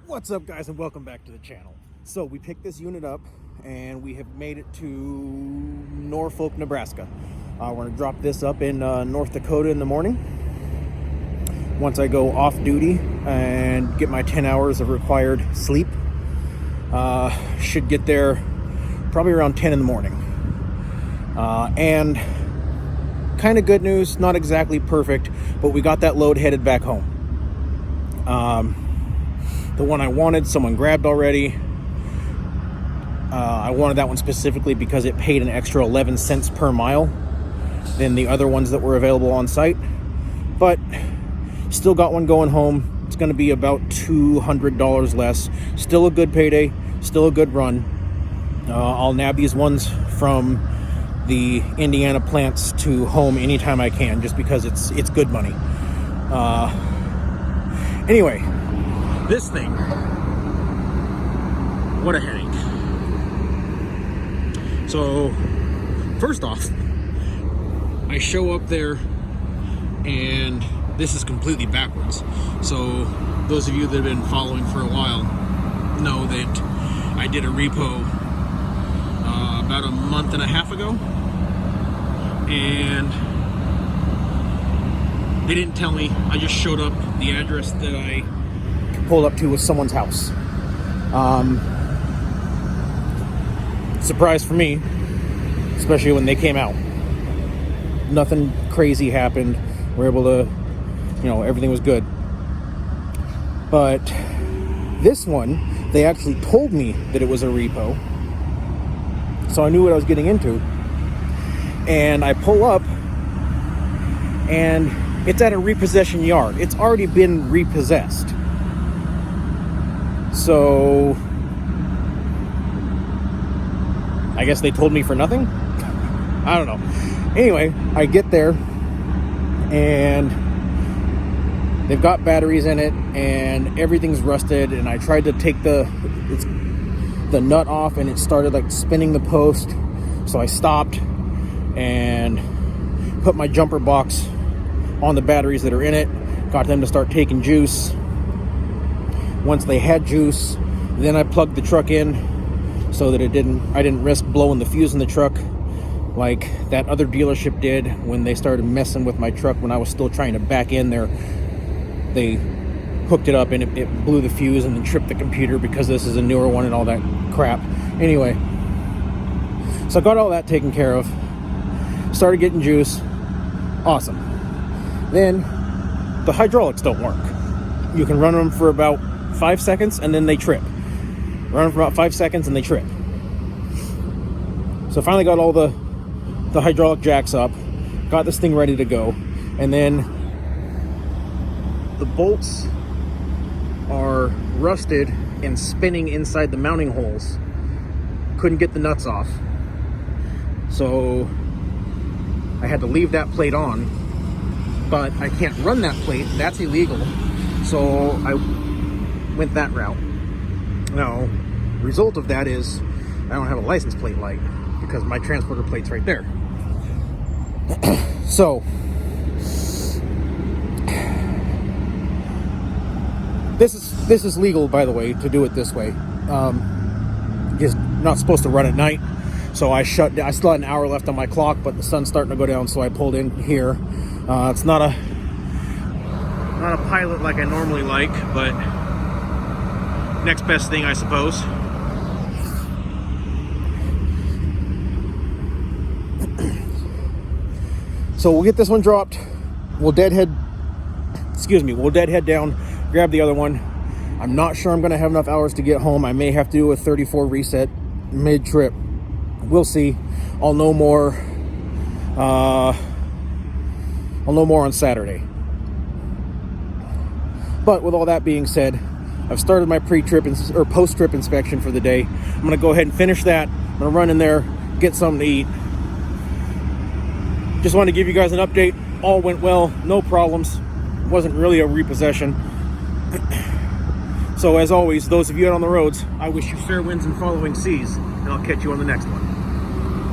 What's up, guys, and welcome back to the channel. So we picked this unit up and we have made it to Norfolk, Nebraska. We're going to drop this up in North Dakota in the morning once I go off duty and get my 10 hours of required sleep. Should get there probably around 10 in the morning. And kind of good news, not exactly perfect, but we got that load headed back home. The one I wanted, someone grabbed already. I wanted that one specifically because it paid an extra 11 cents per mile than the other ones that were available on site. But still got one going home. It's going to be about $200 less. Still a good payday, still a good run. I'll nab these ones from the Indiana plants to home anytime I can, just because it's good money. Anyway, this thing, what a headache. So, first off, I show up there and this is completely backwards. So, those of you that have been following for a while know that I did a repo about a month and a half ago, and they didn't tell me. I just showed up. The address that I pulled up to was someone's house. Surprise for me, especially when they came out. Nothing crazy happened. We're able to, everything was good. But this one, they actually told me that it was a repo, so I knew what I was getting into. And I pull up, and it's at a repossession yard. It's already been repossessed. So I guess they told me for nothing? I don't know. Anyway, I get there and they've got batteries in it and everything's rusted, and I tried to take the nut off and it started like spinning the post. So I stopped and put my jumper box on the batteries that are in it, got them to start taking juice. Once they had juice, then I plugged the truck in so that I didn't risk blowing the fuse in the truck like that other dealership did when they started messing with my truck when I was still trying to back in there. They hooked it up and it blew the fuse and then tripped the computer because this is a newer one and all that crap. Anyway, so I got all that taken care of, started getting juice. Awesome. Then the hydraulics don't work. You can run them for about 5 seconds and then they trip. Run them for about 5 seconds and they trip. So finally got all the hydraulic jacks up, got this thing ready to go, and then the bolts are rusted and spinning inside the mounting holes. Couldn't get the nuts off. So I had to leave that plate on, but I can't run that plate. That's illegal. So I went that route. Now, result of that is I don't have a license plate light because my transporter plate's right there. So this is legal, by the way, to do it this way. Just not supposed to run at night. So I still had an hour left on my clock, but the sun's starting to go down, so I pulled in here. It's not a pilot like I normally like, but next best thing, I suppose. So we'll get this one dropped. We'll deadhead down, grab the other one. I'm not sure I'm going to have enough hours to get home. I may have to do a 34 reset mid-trip. We'll see. I'll know more on Saturday. But with all that being said, I've started my pre-trip or post-trip inspection for the day. I'm going to go ahead and finish that. I'm going to run in there, get something to eat. Just wanted to give you guys an update. All went well, no problems. Wasn't really a repossession. So as always, those of you out on the roads, I wish you fair winds and following seas, and I'll catch you on the next one.